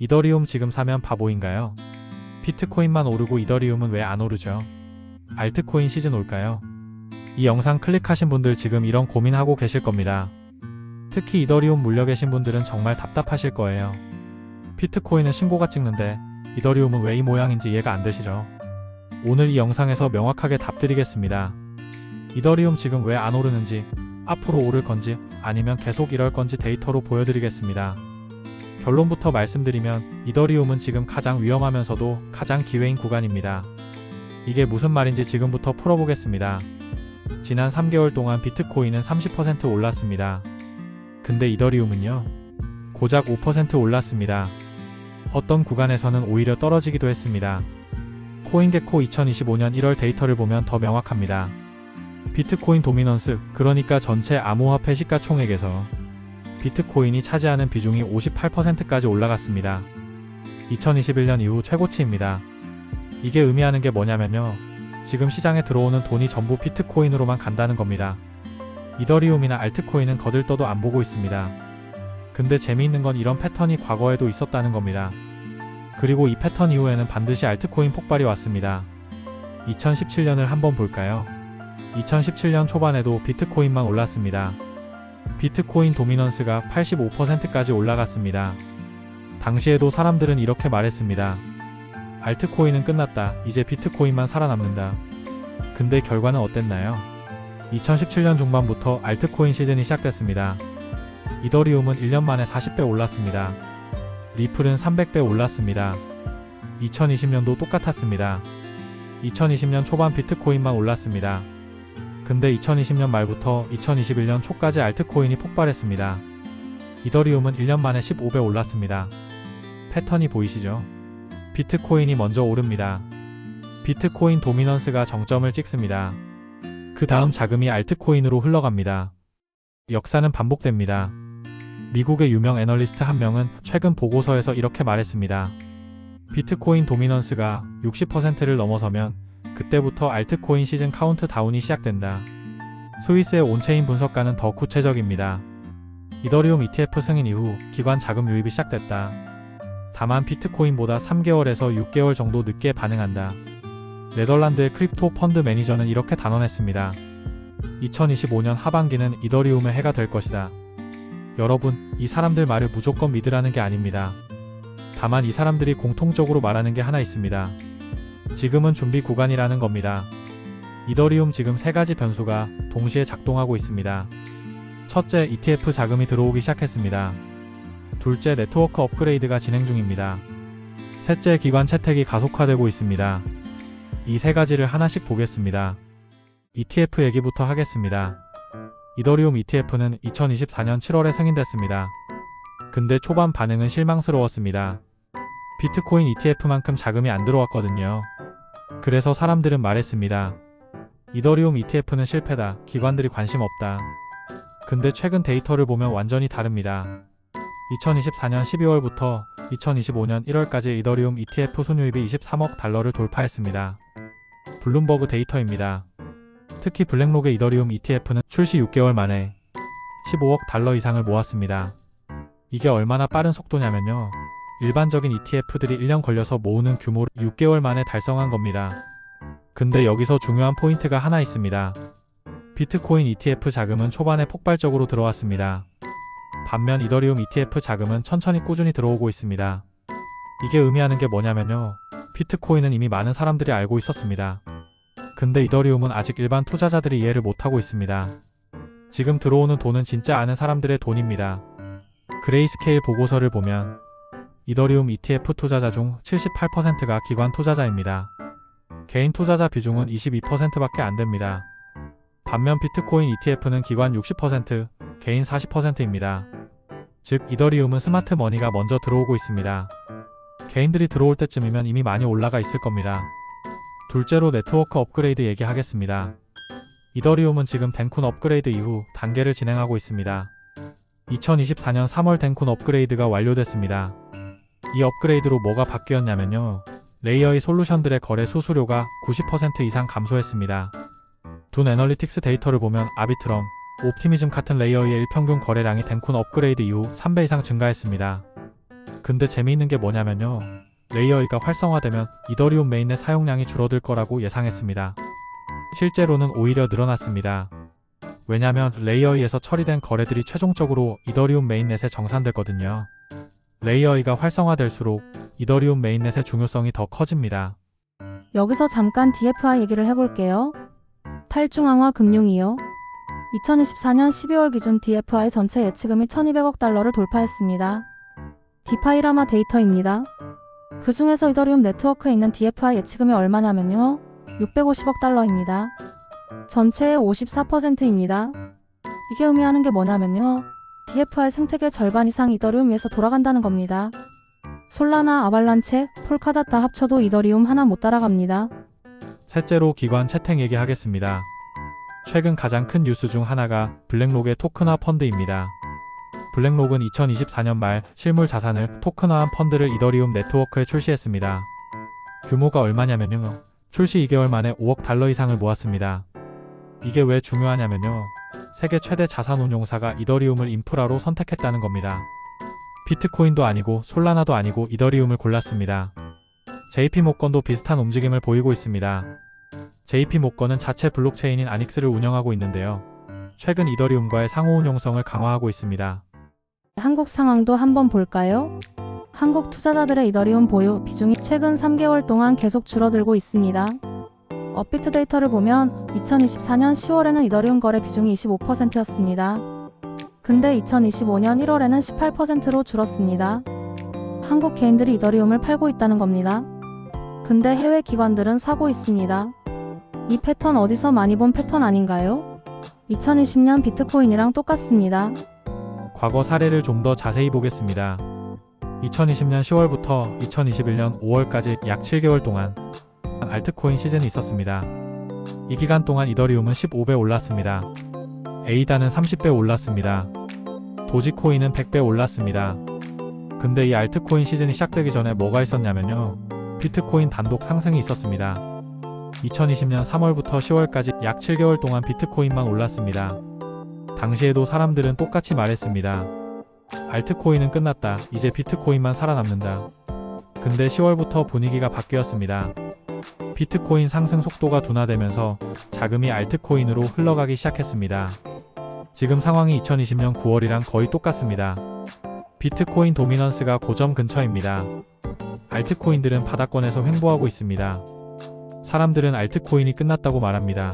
이더리움 지금 사면 바보인가요? 비트코인만 오르고 이더리움은 왜 안 오르죠? 알트코인 시즌 올까요? 이 영상 클릭하신 분들 지금 이런 고민하고 계실 겁니다. 특히 이더리움 물려 계신 분들은 정말 답답하실 거예요. 비트코인은 신고가 찍는데 이더리움은 왜 이 모양인지 이해가 안 되시죠? 오늘 이 영상에서 명확하게 답드리겠습니다. 이더리움 지금 왜 안 오르는지, 앞으로 오를 건지 아니면 계속 이럴 건지 데이터로 보여드리겠습니다. 결론부터 말씀드리면 이더리움은 지금 가장 위험하면서도 가장 기회인 구간입니다. 이게 무슨 말인지 지금부터 풀어보겠습니다. 지난 3개월 동안 비트코인은 30% 올랐습니다. 근데 이더리움은요? 고작 5% 올랐습니다. 어떤 구간에서는 오히려 떨어지기도 했습니다. 코인게코 2025년 1월 데이터를 보면 더 명확합니다. 비트코인 도미넌스, 그러니까 전체 암호화폐 시가총액에서 비트코인이 차지하는 비중이 58%까지 올라갔습니다. 2021년 이후 최고치입니다. 이게 의미하는 게 뭐냐면요. 지금 시장에 들어오는 돈이 전부 비트코인으로만 간다는 겁니다. 이더리움이나 알트코인은 거들떠도 안 보고 있습니다. 근데 재미있는 건 이런 패턴이 과거에도 있었다는 겁니다. 그리고 이 패턴 이후에는 반드시 알트코인 폭발이 왔습니다. 2017년을 한번 볼까요? 2017년 초반에도 비트코인만 올랐습니다. 비트코인 도미넌스가 85%까지 올라갔습니다. 당시에도 사람들은 이렇게 말했습니다. 알트코인은 끝났다. 이제 비트코인만 살아남는다. 근데 결과는 어땠나요? 2017년 중반부터 알트코인 시즌이 시작됐습니다. 이더리움은 1년 만에 40배 올랐습니다. 리플은 300배 올랐습니다. 2020년도 똑같았습니다. 2020년 초반 비트코인만 올랐습니다. 근데 2020년 말부터 2021년 초까지 알트코인이 폭발했습니다. 이더리움은 1년 만에 15배 올랐습니다. 패턴이 보이시죠? 비트코인이 먼저 오릅니다. 비트코인 도미넌스가 정점을 찍습니다. 그 다음 자금이 알트코인으로 흘러갑니다. 역사는 반복됩니다. 미국의 유명 애널리스트 한 명은 최근 보고서에서 이렇게 말했습니다. 비트코인 도미넌스가 60%를 넘어서면 그때부터 알트코인 시즌 카운트다운이 시작된다. 스위스의 온체인 분석가는 더 구체적입니다. 이더리움 ETF 승인 이후 기관 자금 유입이 시작됐다. 다만 비트코인보다 3개월에서 6개월 정도 늦게 반응한다. 네덜란드의 크립토 펀드 매니저는 이렇게 단언했습니다. 2025년 하반기는 이더리움의 해가 될 것이다. 여러분, 이 사람들 말을 무조건 믿으라는 게 아닙니다. 다만 이 사람들이 공통적으로 말하는 게 하나 있습니다. 지금은 준비 구간이라는 겁니다. 이더리움 지금 3가지 변수가 동시에 작동하고 있습니다. 첫째, ETF 자금이 들어오기 시작했습니다. 둘째, 네트워크 업그레이드가 진행 중입니다. 셋째, 기관 채택이 가속화되고 있습니다. 이 3가지를 하나씩 보겠습니다. ETF 얘기부터 하겠습니다. 이더리움 ETF는 2024년 7월에 승인됐습니다. 근데 초반 반응은 실망스러웠습니다. 비트코인 ETF만큼 자금이 안 들어왔거든요. 그래서 사람들은 말했습니다. 이더리움 ETF는 실패다. 기관들이 관심 없다. 근데 최근 데이터를 보면 완전히 다릅니다. 2024년 12월부터 2025년 1월까지 이더리움 ETF 순유입이 23억 달러를 돌파했습니다. 블룸버그 데이터입니다. 특히 블랙록의 이더리움 ETF는 출시 6개월 만에 15억 달러 이상을 모았습니다. 이게 얼마나 빠른 속도냐면요. 일반적인 ETF들이 1년 걸려서 모으는 규모를 6개월 만에 달성한 겁니다. 근데 여기서 중요한 포인트가 하나 있습니다. 비트코인 ETF 자금은 초반에 폭발적으로 들어왔습니다. 반면 이더리움 ETF 자금은 천천히 꾸준히 들어오고 있습니다. 이게 의미하는 게 뭐냐면요. 비트코인은 이미 많은 사람들이 알고 있었습니다. 근데 이더리움은 아직 일반 투자자들이 이해를 못하고 있습니다. 지금 들어오는 돈은 진짜 아는 사람들의 돈입니다. 그레이스케일 보고서를 보면 이더리움 ETF 투자자 중 78%가 기관 투자자입니다. 개인 투자자 비중은 22%밖에 안 됩니다. 반면 비트코인 ETF는 기관 60%, 개인 40%입니다. 즉 이더리움은 스마트 머니가 먼저 들어오고 있습니다. 개인들이 들어올 때쯤이면 이미 많이 올라가 있을 겁니다. 둘째로 네트워크 업그레이드 얘기하겠습니다. 이더리움은 지금 덴쿤 업그레이드 이후 단계를 진행하고 있습니다. 2024년 3월 덴쿤 업그레이드가 완료됐습니다. 이 업그레이드로 뭐가 바뀌었냐면요. 레이어의 솔루션들의 거래 수수료가 90% 이상 감소했습니다. 둔 애널리틱스 데이터를 보면 아비트럼, 옵티미즘 같은 레이어의 일평균 거래량이 덴쿤 업그레이드 이후 3배 이상 증가했습니다. 근데 재미있는 게 뭐냐면요. 레이어이가 활성화되면 이더리움 메인넷 사용량이 줄어들 거라고 예상했습니다. 실제로는 오히려 늘어났습니다. 왜냐면 레이어이에서 처리된 거래들이 최종적으로 이더리움 메인넷에 정산되거든요. 레이어이가 활성화될수록 이더리움 메인넷의 중요성이 더 커집니다. 여기서 잠깐 DFI 얘기를 해볼게요. 탈중앙화 금융이요. 2024년 12월 기준 DFI 전체 예치금이 1200억 달러를 돌파했습니다. 디파이라마 데이터입니다. 그 중에서 이더리움 네트워크에 있는 DFI 예치금이 얼마냐면요. 650억 달러입니다. 전체의 54%입니다. 이게 의미하는 게 뭐냐면요. DFI 생태계 절반 이상 이더리움 위에서 돌아간다는 겁니다. 솔라나, 아발란체, 폴카닷 다 합쳐도 이더리움 하나 못 따라갑니다. 셋째로 기관 채택 얘기하겠습니다. 최근 가장 큰 뉴스 중 하나가 블랙록의 토큰화 펀드입니다. 블랙록은 2024년 말 실물 자산을 토큰화한 펀드를 이더리움 네트워크에 출시했습니다. 규모가 얼마냐면요. 출시 2개월 만에 5억 달러 이상을 모았습니다. 이게 왜 중요하냐면요. 세계 최대 자산 운용사가 이더리움을 인프라로 선택했다는 겁니다. 비트코인도 아니고 솔라나도 아니고 이더리움을 골랐습니다. JP모건도 비슷한 움직임을 보이고 있습니다. JP모건은 자체 블록체인인 아닉스를 운영하고 있는데요. 최근 이더리움과의 상호 운용성을 강화하고 있습니다. 한국 상황도 한번 볼까요? 한국 투자자들의 이더리움 보유 비중이 최근 3개월 동안 계속 줄어들고 있습니다. 업비트 데이터를 보면 2024년 10월에는 이더리움 거래 비중이 25%였습니다. 근데 2025년 1월에는 18%로 줄었습니다. 한국 개인들이 이더리움을 팔고 있다는 겁니다. 근데 해외 기관들은 사고 있습니다. 이 패턴 어디서 많이 본 패턴 아닌가요? 2020년 비트코인이랑 똑같습니다. 과거 사례를 좀 더 자세히 보겠습니다. 2020년 10월부터 2021년 5월까지 약 7개월 동안 알트코인 시즌이 있었습니다. 이 기간 동안 이더리움은 15배 올랐습니다. 에이다는 30배 올랐습니다. 도지코인은 100배 올랐습니다. 근데 이 알트코인 시즌이 시작되기 전에 뭐가 있었냐면요. 비트코인 단독 상승이 있었습니다. 2020년 3월부터 10월까지 약 7개월 동안 비트코인만 올랐습니다. 당시에도 사람들은 똑같이 말했습니다. 알트코인은 끝났다. 이제 비트코인만 살아남는다. 근데 10월부터 분위기가 바뀌었습니다. 비트코인 상승 속도가 둔화되면서 자금이 알트코인으로 흘러가기 시작했습니다. 지금 상황이 2020년 9월이랑 거의 똑같습니다. 비트코인 도미넌스가 고점 근처입니다. 알트코인들은 바닥권에서 횡보하고 있습니다. 사람들은 알트코인이 끝났다고 말합니다.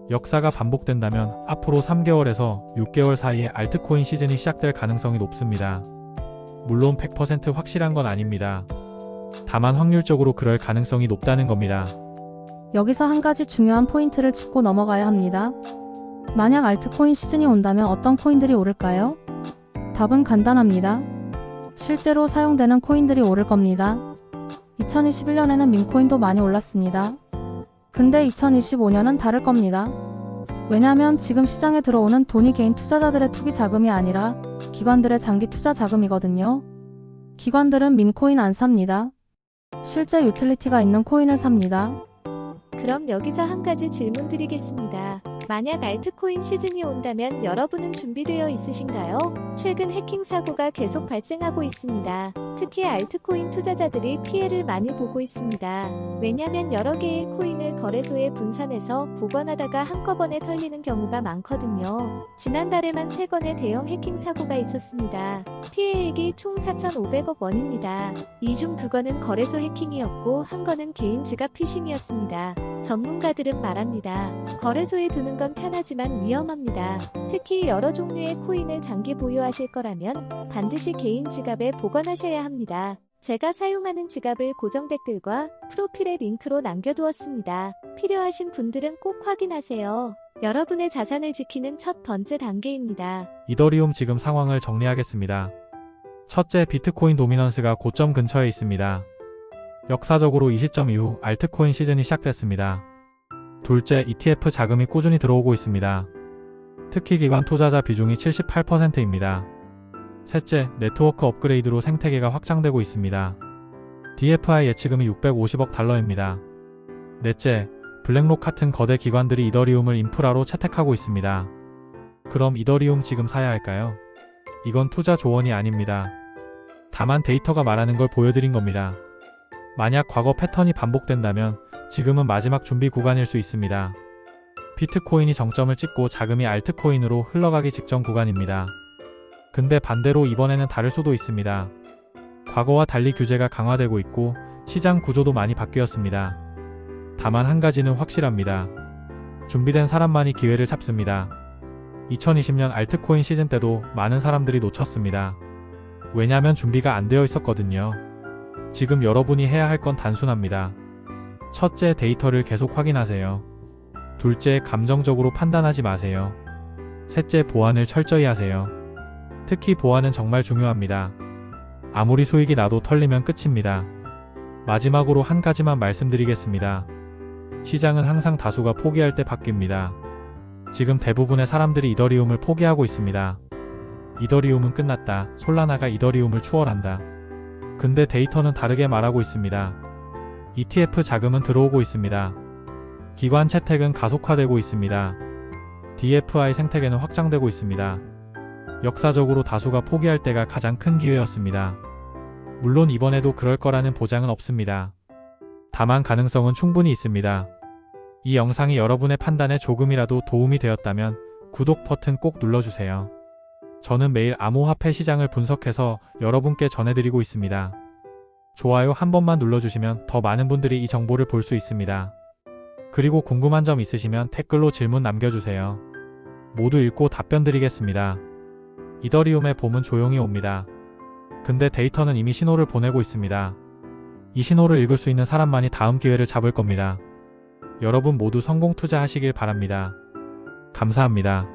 역사가 반복된다면 앞으로 3개월에서 6개월 사이에 알트코인 시즌이 시작될 가능성이 높습니다. 물론 100% 확실한 건 아닙니다. 다만 확률적으로 그럴 가능성이 높다는 겁니다. 여기서 한 가지 중요한 포인트를 짚고 넘어가야 합니다. 만약 알트코인 시즌이 온다면 어떤 코인들이 오를까요? 답은 간단합니다. 실제로 사용되는 코인들이 오를 겁니다. 2021년에는 밈코인도 많이 올랐습니다. 근데 2025년은 다를 겁니다. 왜냐면 지금 시장에 들어오는 돈이 개인 투자자들의 투기 자금이 아니라 기관들의 장기 투자 자금이거든요. 기관들은 밈코인 안 삽니다. 실제 유틸리티가 있는 코인을 삽니다. 그럼 여기서 한 가지 질문 드리겠습니다. 만약 알트코인 시즌이 온다면 여러분은 준비되어 있으신가요? 최근 해킹 사고가 계속 발생하고 있습니다. 특히 알트코인 투자자들이 피해를 많이 보고 있습니다. 왜냐면 여러 개의 코인을 거래소에 분산해서 보관하다가 한꺼번에 털리는 경우가 많거든요. 지난달에만 3건의 대형 해킹 사고가 있었습니다. 피해액이 총 4,500억 원입니다. 이 중 2건은 거래소 해킹이었고 1건은 개인 지갑 피싱이었습니다. 전문가들은 말합니다. 거래소에 두는 건 편하지만 위험합니다. 특히 여러 종류의 코인을 장기 보유하실 거라면 반드시 개인 지갑에 보관하셔야 합니다. 제가 사용하는 지갑을 고정 댓글과 프로필에 링크로 남겨두었습니다. 필요하신 분들은 꼭 확인하세요. 여러분의 자산을 지키는 첫 번째 단계입니다. 이더리움 지금 상황을 정리하겠습니다. 첫째, 비트코인 도미넌스가 고점 근처에 있습니다. 역사적으로 이 시점 이후 알트코인 시즌이 시작됐습니다. 둘째, ETF 자금이 꾸준히 들어오고 있습니다. 특히 기관 투자자 비중이 78%입니다. 셋째, 네트워크 업그레이드로 생태계가 확장되고 있습니다. DFI 예치금이 650억 달러입니다. 넷째, 블랙록 같은 거대 기관들이 이더리움을 인프라로 채택하고 있습니다. 그럼 이더리움 지금 사야 할까요? 이건 투자 조언이 아닙니다. 다만 데이터가 말하는 걸 보여드린 겁니다. 만약 과거 패턴이 반복된다면 지금은 마지막 준비 구간일 수 있습니다. 비트코인이 정점을 찍고 자금이 알트코인으로 흘러가기 직전 구간입니다. 근데 반대로 이번에는 다를 수도 있습니다. 과거와 달리 규제가 강화되고 있고 시장 구조도 많이 바뀌었습니다. 다만 한 가지는 확실합니다. 준비된 사람만이 기회를 잡습니다. 2020년 알트코인 시즌 때도 많은 사람들이 놓쳤습니다. 왜냐면 준비가 안 되어 있었거든요. 지금 여러분이 해야 할 건 단순합니다. 첫째, 데이터를 계속 확인하세요. 둘째, 감정적으로 판단하지 마세요. 셋째, 보안을 철저히 하세요. 특히 보안은 정말 중요합니다. 아무리 수익이 나도 털리면 끝입니다. 마지막으로 한 가지만 말씀드리겠습니다. 시장은 항상 다수가 포기할 때 바뀝니다. 지금 대부분의 사람들이 이더리움을 포기하고 있습니다. 이더리움은 끝났다. 솔라나가 이더리움을 추월한다. 근데 데이터는 다르게 말하고 있습니다. ETF 자금은 들어오고 있습니다. 기관 채택은 가속화되고 있습니다. DFI 생태계는 확장되고 있습니다. 역사적으로 다수가 포기할 때가 가장 큰 기회였습니다. 물론 이번에도 그럴 거라는 보장은 없습니다. 다만 가능성은 충분히 있습니다. 이 영상이 여러분의 판단에 조금이라도 도움이 되었다면 구독 버튼 꼭 눌러주세요. 저는 매일 암호화폐 시장을 분석해서 여러분께 전해드리고 있습니다. 좋아요 한 번만 눌러주시면 더 많은 분들이 이 정보를 볼 수 있습니다. 그리고 궁금한 점 있으시면 댓글로 질문 남겨주세요. 모두 읽고 답변 드리겠습니다. 이더리움의 봄은 조용히 옵니다. 근데 데이터는 이미 신호를 보내고 있습니다. 이 신호를 읽을 수 있는 사람만이 다음 기회를 잡을 겁니다. 여러분 모두 성공 투자하시길 바랍니다. 감사합니다.